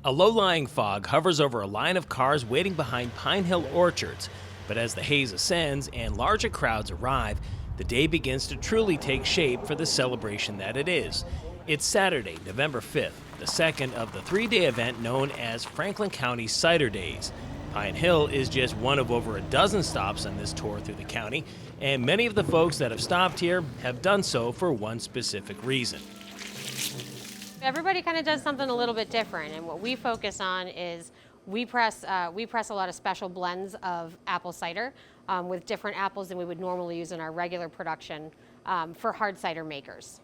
A low-lying fog hovers over a line of cars waiting behind Pine Hill orchards, but as the haze ascends and larger crowds arrive, the day begins to truly take shape for the celebration that it is. It's Saturday, November 5th, the second of the three-day event known as Franklin County Cider Days. Pine Hill is just one of over a dozen stops on this tour through the county, and many of the folks that have stopped here have done so for one specific reason. Everybody kind of does something a little bit different, and what we focus on is we press a lot of special blends of apple cider with different apples than we would normally use in our regular production for hard cider makers.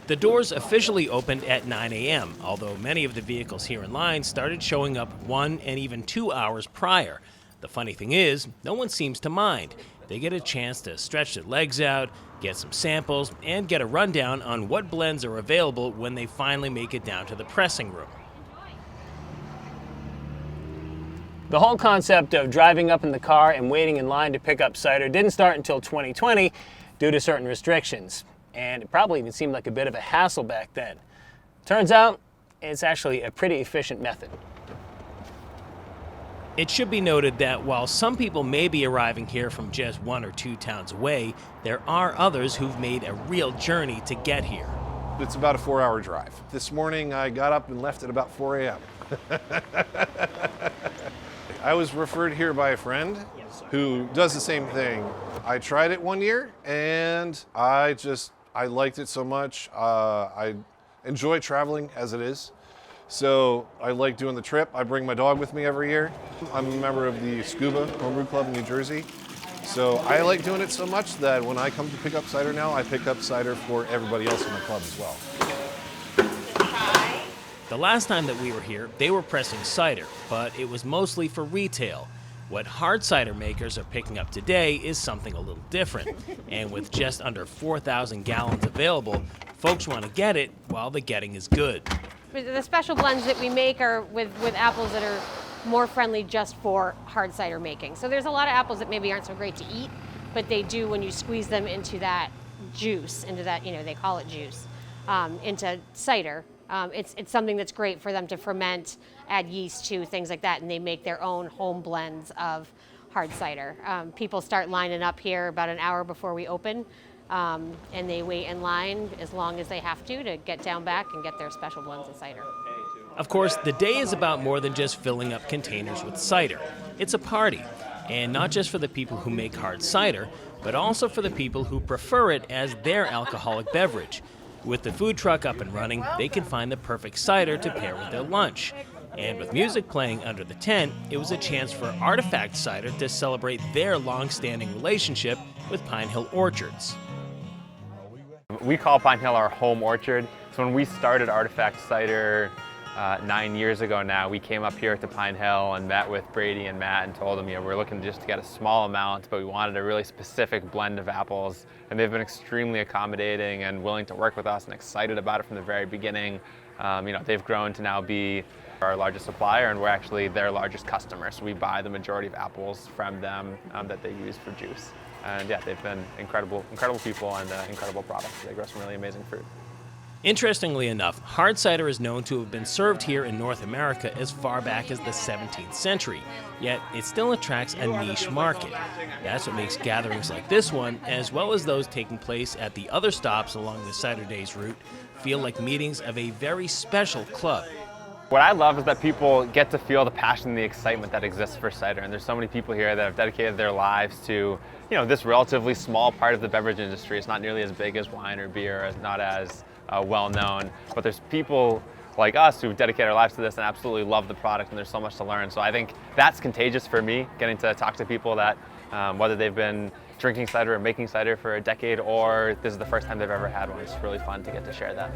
The doors officially opened at 9 a.m., although many of the vehicles here in line started showing up 1 and even 2 hours prior. The funny thing is, no one seems to mind. They get a chance to stretch their legs out, get some samples, and get a rundown on what blends are available when they finally make it down to the pressing room. The whole concept of driving up in the car and waiting in line to pick up cider didn't start until 2020 due to certain restrictions. And it probably even seemed like a bit of a hassle back then. Turns out, it's actually a pretty efficient method. It should be noted that while some people may be arriving here from just 1 or 2 towns away, there are others who've made a real journey to get here. It's about a 4-hour drive. This morning I got up and left at about 4 a.m. I was referred here by a friend who does the same thing. I tried it one year and I liked it so much. I enjoy traveling as it is. So I like doing the trip. I bring my dog with me every year. I'm a member of the Scuba Homebrew Club in New Jersey. So I like doing it so much that when I come to pick up cider now, I pick up cider for everybody else in the club as well. The last time that we were here, they were pressing cider, but it was mostly for retail. What hard cider makers are picking up today is something a little different. And with just under 4,000 gallons available, folks want to get it while the getting is good. The special blends that we make are with apples that are more friendly just for hard cider making. So there's a lot of apples that maybe aren't so great to eat, but they do when you squeeze them into that juice, into that, they call it juice, into cider. It's something that's great for them to ferment, add yeast to, things like that, and they make their own home blends of hard cider. People start lining up here about an hour before we open, and they wait in line as long as they have to get down back and get their special blends of cider. Of course, the day is about more than just filling up containers with cider. It's a party, and not just for the people who make hard cider, but also for the people who prefer it as their alcoholic beverage. With the food truck up and running, they can find the perfect cider to pair with their lunch. And with music playing under the tent, it was a chance for Artifact Cider to celebrate their long-standing relationship with Pine Hill Orchards. We call Pine Hill our home orchard. So when we started Artifact Cider 9 years ago now, we came up here to Pine Hill and met with Brady and Matt and told them, we're looking just to get a small amount, but we wanted a really specific blend of apples. And they've been extremely accommodating and willing to work with us and excited about it from the very beginning. They've grown to now be our largest supplier, and we're actually their largest customer. So we buy the majority of apples from them that they use for juice. And yeah, they've been incredible people and incredible products. They grow some really amazing fruit. Interestingly enough, hard cider is known to have been served here in North America as far back as the 17th century, yet it still attracts a niche market. That's what makes gatherings like this one, as well as those taking place at the other stops along the Cider Days route, feel like meetings of a very special club. What I love is that people get to feel the passion and the excitement that exists for cider, and there's so many people here that have dedicated their lives to this relatively small part of the beverage industry. It's not nearly as big as wine or beer, it's not as well known, but there's people like us who dedicate our lives to this and absolutely love the product, and there's so much to learn. So I think that's contagious for me, getting to talk to people that whether they've been drinking cider or making cider for a decade or this is the first time they've ever had one. It's really fun to get to share that.